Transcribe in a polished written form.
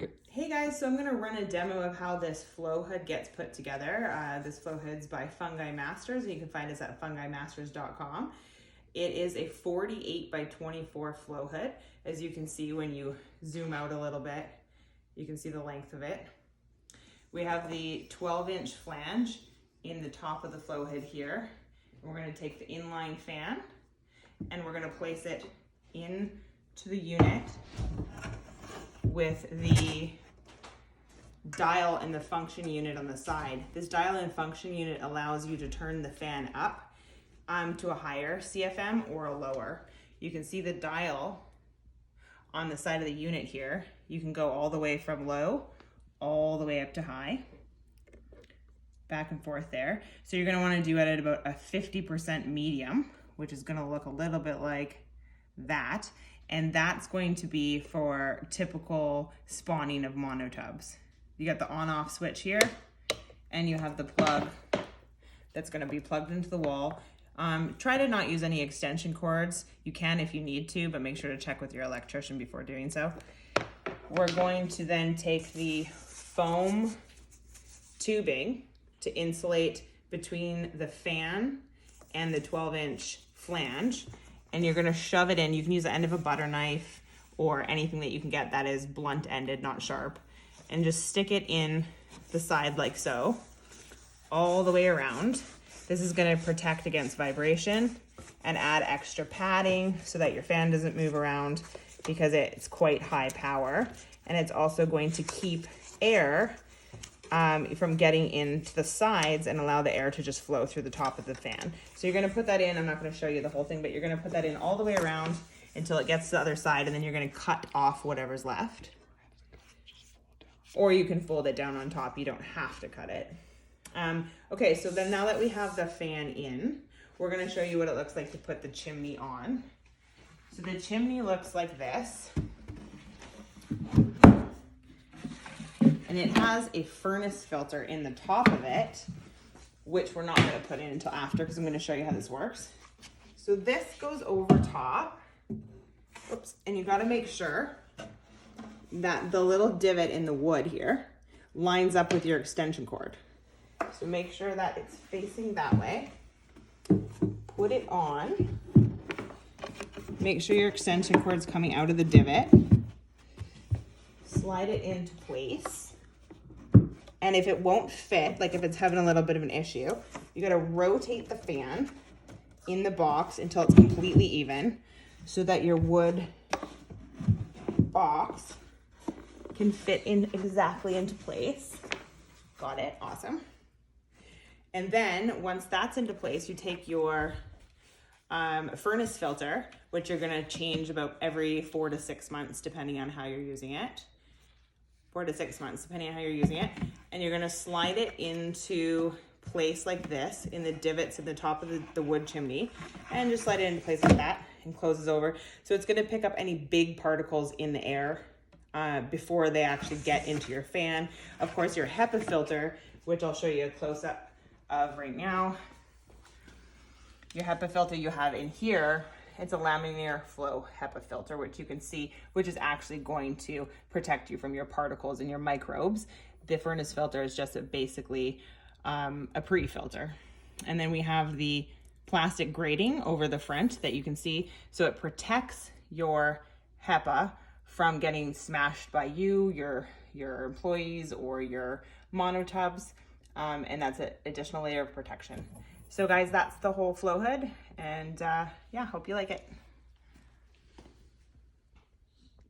Okay. Hey guys, so I'm going to run a demo of how this flow hood gets put together. This flow hood's by Fungi Masters, and you can find us at fungimasters.com. It is a 48 by 24 flow hood. As you can see when you zoom out a little bit, you can see the length of it. We have the 12-inch flange in the top of the flow hood here. We're going to take the inline fan and we're going to place it into the unit with the dial and the function unit on the side. This dial and function unit allows you to turn the fan up to a higher CFM or a lower. You can see the dial on the side of the unit here. You can go all the way from low all the way up to high, back and forth there. So you're going to want to do it at about a 50% medium, which is going to look a little bit like that. And that's going to be for typical spawning of monotubs. You got the on-off switch here, and you have the plug that's going to be plugged into the wall. Try to not use any extension cords. You can if you need to, but make sure to check with your electrician before doing so. We're going to then take the foam tubing to insulate between the fan and the 12-inch flange, and you're going to shove it in. You can use the end of a butter knife or anything that you can get that is blunt-ended, not sharp, and just stick it in the side like so, all the way around. This is going to protect against vibration and add extra padding so that your fan doesn't move around because it's quite high power. And it's also going to keep air from getting into the sides and allow the air to just flow through the top of the fan. So you're going to put that in. I'm not going to show you the whole thing, but you're going to put that in all the way around until it gets to the other side, and then you're going to cut off whatever's left. Or you can fold it down on top. You don't have to cut it. Okay, so then now that we have the fan in, we're going to show you what it looks like to put the chimney on. So the chimney looks like this. And it has a furnace filter in the top of it, which we're not going to put in until after because I'm going to show you how this works. So this goes over top. Oops, and you got to make sure that the little divot in the wood here lines up with your extension cord. So make sure that it's facing that way. Put it on. Make sure your extension cord's coming out of the divot. Slide it into place. And if it won't fit, like if it's having a little bit of an issue, you got to rotate the fan in the box until it's completely even so that your wood box can fit in exactly into place. Got it, awesome. And then once that's into place, you take your furnace filter, which you're gonna change about every 4 to 6 months, depending on how you're using it. 4 to 6 months, depending on how you're using it. And you're gonna slide it into place like this in the divots at the top of the wood chimney, and just slide it into place like that and closes over. So it's gonna pick up any big particles in the air before they actually get into your fan. Of course, your HEPA filter, which I'll show you a close-up of right now. Your HEPA filter you have in here, it's a laminar flow HEPA filter, which you can see, which is actually going to protect you from your particles and your microbes. The furnace filter is just basically a pre-filter. And then we have the plastic grating over the front that you can see, so it protects your HEPA from getting smashed by you, your employees, or your monotubs, and that's an additional layer of protection. So guys, that's the whole flow hood, and yeah, hope you like it.